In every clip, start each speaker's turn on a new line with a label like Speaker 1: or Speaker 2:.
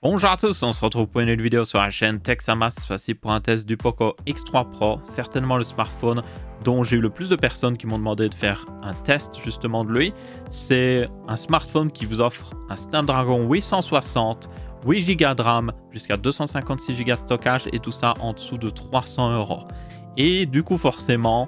Speaker 1: Bonjour à tous, on se retrouve pour une nouvelle vidéo sur la chaîne Texamas, cette fois-ci pour un test du Poco X3 Pro, certainement le smartphone dont j'ai eu le plus de personnes qui m'ont demandé de faire un test justement de lui. C'est un smartphone qui vous offre un Snapdragon 860, 8 Go de RAM, jusqu'à 256 Go de stockage et tout ça en dessous de 300 €. Et du coup forcément,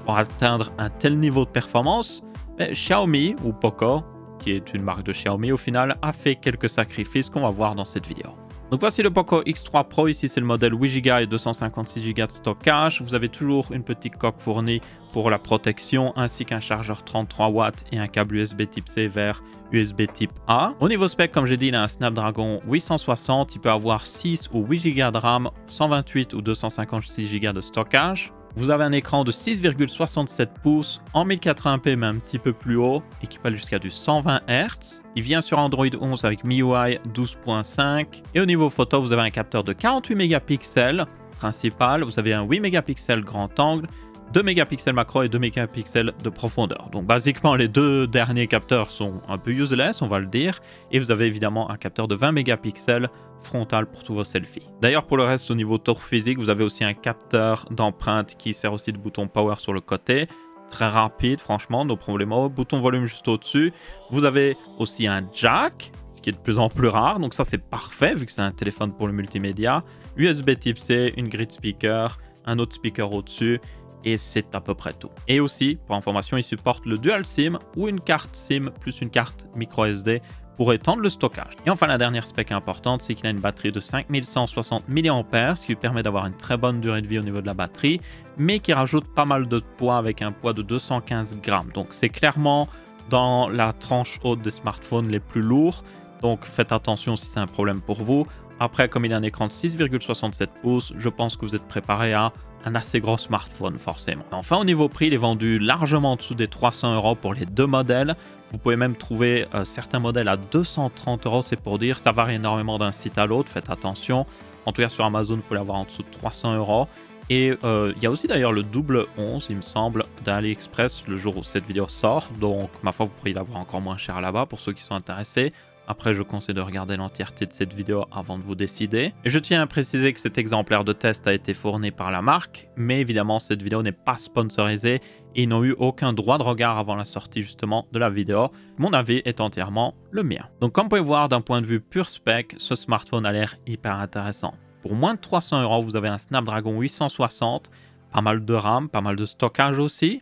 Speaker 1: pour atteindre un tel niveau de performance, Xiaomi ou Poco, qui est une marque de Xiaomi au final, a fait quelques sacrifices qu'on va voir dans cette vidéo. Donc voici le Poco X3 Pro, ici c'est le modèle 8 Go et 256 Go de stockage. Vous avez toujours une petite coque fournie pour la protection, ainsi qu'un chargeur 33 watts et un câble USB type C vers USB type A. Au niveau spec, comme j'ai dit, il a un Snapdragon 860, il peut avoir 6 ou 8 Go de RAM, 128 ou 256 Go de stockage. Vous avez un écran de 6,67 pouces en 1080p mais un petit peu plus haut et qui peut aller jusqu'à du 120 Hz. Il vient sur Android 11 avec MIUI 12.5 et au niveau photo vous avez un capteur de 48 mégapixels principal, vous avez un 8 mégapixels grand angle, 2 mégapixels macro et 2 mégapixels de profondeur. Donc basiquement les deux derniers capteurs sont un peu useless, on va le dire, et vous avez évidemment un capteur de 20 mégapixels frontal pour tous vos selfies. D'ailleurs pour le reste au niveau tour physique, vous avez aussi un capteur d'empreinte qui sert aussi de bouton power sur le côté, très rapide franchement, no problemo, bouton volume juste au-dessus. Vous avez aussi un jack, ce qui est de plus en plus rare, donc ça c'est parfait vu que c'est un téléphone pour le multimédia, USB type C, une grille de speaker, un autre speaker au-dessus, et c'est à peu près tout. Et aussi, pour information, il supporte le dual SIM ou une carte SIM plus une carte micro SD pour étendre le stockage. Et enfin, la dernière spec importante, c'est qu'il a une batterie de 5160 mAh, ce qui lui permet d'avoir une très bonne durée de vie au niveau de la batterie, mais qui rajoute pas mal de poids avec un poids de 215 grammes. Donc c'est clairement dans la tranche haute des smartphones les plus lourds, donc faites attention si c'est un problème pour vous. Après, comme il a un écran de 6,67 pouces, je pense que vous êtes préparé à un assez gros smartphone forcément. Enfin au niveau prix, il est vendu largement en dessous des 300 € pour les deux modèles. Vous pouvez même trouver certains modèles à 230 €, c'est pour dire, ça varie énormément d'un site à l'autre, faites attention. En tout cas sur Amazon, vous pouvez l'avoir en dessous de 300 €. Et il y a aussi d'ailleurs le double 11, il me semble, d'AliExpress le jour où cette vidéo sort. Donc ma foi, vous pourriez l'avoir encore moins cher là-bas pour ceux qui sont intéressés. Après, je conseille de regarder l'entièreté de cette vidéo avant de vous décider. Et je tiens à préciser que cet exemplaire de test a été fourni par la marque, mais évidemment, cette vidéo n'est pas sponsorisée et ils n'ont eu aucun droit de regard avant la sortie justement de la vidéo. Mon avis est entièrement le mien. Donc comme vous pouvez voir, d'un point de vue pur spec, ce smartphone a l'air hyper intéressant. Pour moins de 300 €, vous avez un Snapdragon 860, pas mal de RAM, pas mal de stockage aussi.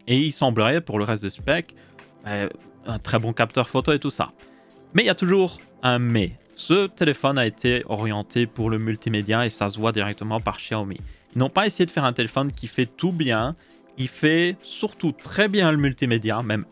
Speaker 1: Et il semblerait, pour le reste des specs, un très bon capteur photo et tout ça. Mais il y a toujours un mais. Ce téléphone a été orienté pour le multimédia et ça se voit directement par Xiaomi. Ils n'ont pas essayé de faire un téléphone qui fait tout bien. Il fait surtout très bien le multimédia, même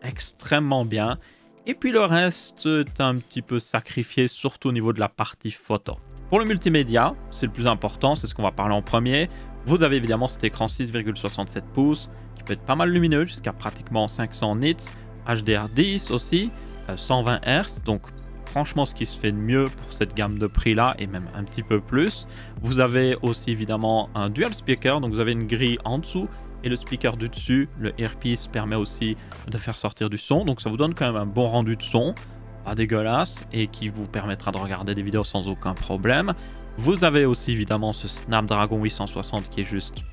Speaker 1: extrêmement bien. Et puis le reste est un petit peu sacrifié, surtout au niveau de la partie photo. Pour le multimédia, c'est le plus important, c'est ce qu'on va parler en premier. Vous avez évidemment cet écran 6,67 pouces qui peut être pas mal lumineux, jusqu'à pratiquement 500 nits, HDR10 aussi. 120 Hz, donc franchement ce qui se fait de mieux pour cette gamme de prix là et même un petit peu plus. Vous avez aussi évidemment un dual speaker, donc vous avez une grille en dessous et le speaker du dessus. Le earpiece permet aussi de faire sortir du son, donc ça vous donne quand même un bon rendu de son, pas dégueulasse, et qui vous permettra de regarder des vidéos sans aucun problème. Vous avez aussi évidemment ce Snapdragon 860 qui est juste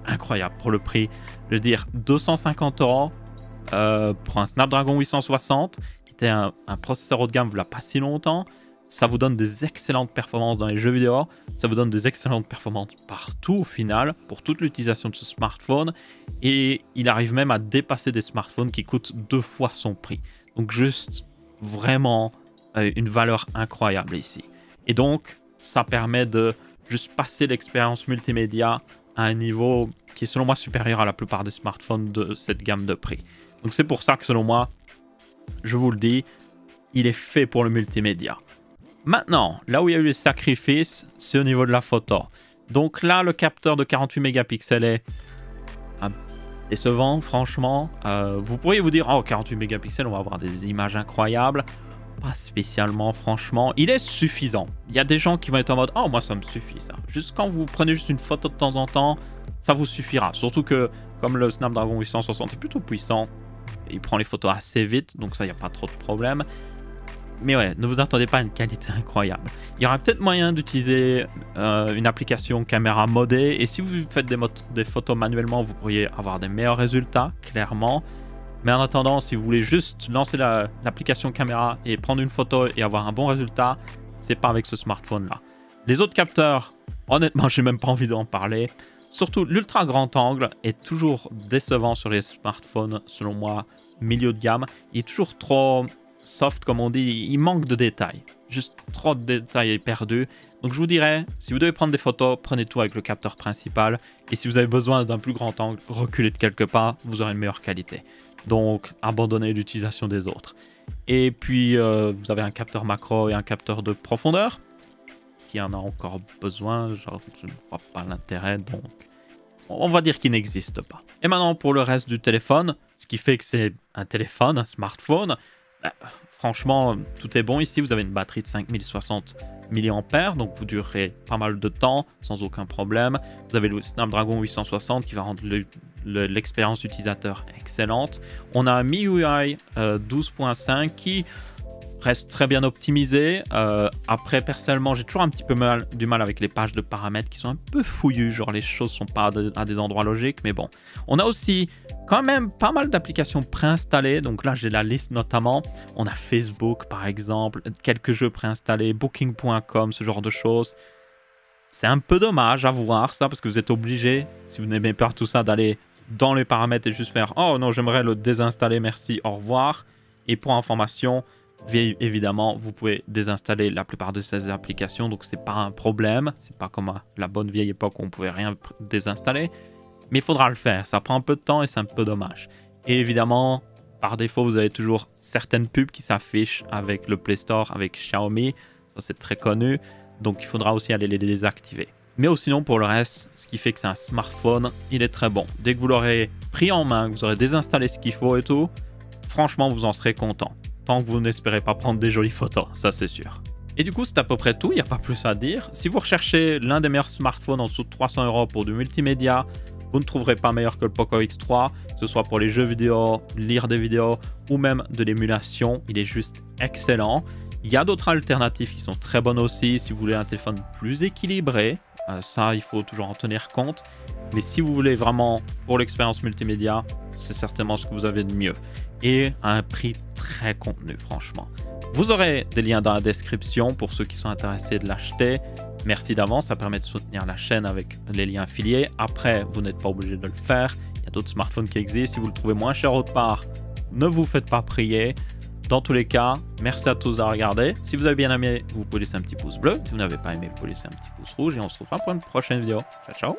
Speaker 1: incroyable pour le prix. Je veux dire 250 € pour un Snapdragon 860. C'était un processeur haut de gamme il n'y a pas si longtemps. Ça vous donne des excellentes performances dans les jeux vidéo. Ça vous donne des excellentes performances partout au final pour toute l'utilisation de ce smartphone. Et il arrive même à dépasser des smartphones qui coûtent 2 fois son prix. Donc juste vraiment une valeur incroyable ici. Et donc ça permet de juste passer l'expérience multimédia à un niveau qui est selon moi supérieur à la plupart des smartphones de cette gamme de prix. Donc c'est pour ça que selon moi, je vous le dis, il est fait pour le multimédia. Maintenant, là où il y a eu les sacrifices, c'est au niveau de la photo. Donc là, le capteur de 48 mégapixels est décevant, franchement. Vous pourriez vous dire, oh, 48 mégapixels, on va avoir des images incroyables. Pas spécialement, franchement. Il est suffisant. Il y a des gens qui vont être en mode, oh, moi, ça me suffit, ça. Juste quand vous prenez juste une photo de temps en temps, ça vous suffira. Surtout que, comme le Snapdragon 860 est plutôt puissant, il prend les photos assez vite, donc ça, il n'y a pas trop de problème. Mais ouais, ne vous attendez pas à une qualité incroyable. Il y aura peut-être moyen d'utiliser une application caméra modée. Et si vous faites des photos manuellement, vous pourriez avoir des meilleurs résultats, clairement. Mais en attendant, si vous voulez juste lancer l'application caméra et prendre une photo et avoir un bon résultat, c'est pas avec ce smartphone-là. Les autres capteurs, honnêtement, j'ai même pas envie d'en parler. Surtout, l'ultra grand angle est toujours décevant sur les smartphones, selon moi, milieu de gamme. Il est toujours trop soft, comme on dit. Il manque de détails. Juste trop de détails perdus. Donc je vous dirais, si vous devez prendre des photos, prenez tout avec le capteur principal. Et si vous avez besoin d'un plus grand angle, reculez de quelques pas, vous aurez une meilleure qualité. Donc abandonnez l'utilisation des autres. Et puis vous avez un capteur macro et un capteur de profondeur. Qui en a encore besoin, genre, je ne vois pas l'intérêt, donc on va dire qu'il n'existe pas. Et maintenant pour le reste du téléphone, ce qui fait que c'est un téléphone, un smartphone, franchement tout est bon ici. Vous avez une batterie de 5060 mAh, donc vous durerez pas mal de temps sans aucun problème. Vous avez le Snapdragon 860 qui va rendre l'expérience utilisateur excellente. On a un MIUI 12.5 qui reste très bien optimisé. Après, personnellement, j'ai toujours un petit peu du mal avec les pages de paramètres qui sont un peu fouillues. Genre, les choses sont pas à des endroits logiques. Mais bon, on a aussi quand même pas mal d'applications préinstallées. Donc là, j'ai la liste notamment. On a Facebook, par exemple, quelques jeux préinstallés, Booking.com, ce genre de choses. C'est un peu dommage à voir ça parce que vous êtes obligé, si vous n'aimez pas tout ça, d'aller dans les paramètres et juste faire « Oh non, j'aimerais le désinstaller, merci, au revoir ». Et pour information, évidemment, vous pouvez désinstaller la plupart de ces applications, donc c'est pas un problème. C'est pas comme à la bonne vieille époque où on pouvait rien désinstaller, mais il faudra le faire. Ça prend un peu de temps et c'est un peu dommage. Et évidemment, par défaut, vous avez toujours certaines pubs qui s'affichent avec le Play Store, avec Xiaomi. Ça, c'est très connu, donc il faudra aussi aller les désactiver. Mais sinon, pour le reste, ce qui fait que c'est un smartphone, il est très bon. Dès que vous l'aurez pris en main, que vous aurez désinstallé ce qu'il faut et tout, franchement, vous en serez content. Tant que vous n'espérez pas prendre des jolies photos, ça c'est sûr. Et du coup, c'est à peu près tout, il n'y a pas plus à dire. Si vous recherchez l'un des meilleurs smartphones en dessous de 300 € pour du multimédia, vous ne trouverez pas meilleur que le Poco X3, que ce soit pour les jeux vidéo, lire des vidéos ou même de l'émulation, il est juste excellent. Il y a d'autres alternatives qui sont très bonnes aussi, si vous voulez un téléphone plus équilibré, ça il faut toujours en tenir compte. Mais si vous voulez vraiment pour l'expérience multimédia, c'est certainement ce que vous avez de mieux. Et à un prix très contenu, franchement. Vous aurez des liens dans la description pour ceux qui sont intéressés de l'acheter. Merci d'avance, ça permet de soutenir la chaîne avec les liens affiliés. Après, vous n'êtes pas obligé de le faire. Il y a d'autres smartphones qui existent. Si vous le trouvez moins cher autre part, ne vous faites pas prier. Dans tous les cas, merci à tous d'avoir regardé. Si vous avez bien aimé, vous pouvez laisser un petit pouce bleu. Si vous n'avez pas aimé, vous pouvez laisser un petit pouce rouge. Et on se retrouvera pour une prochaine vidéo. Ciao, ciao.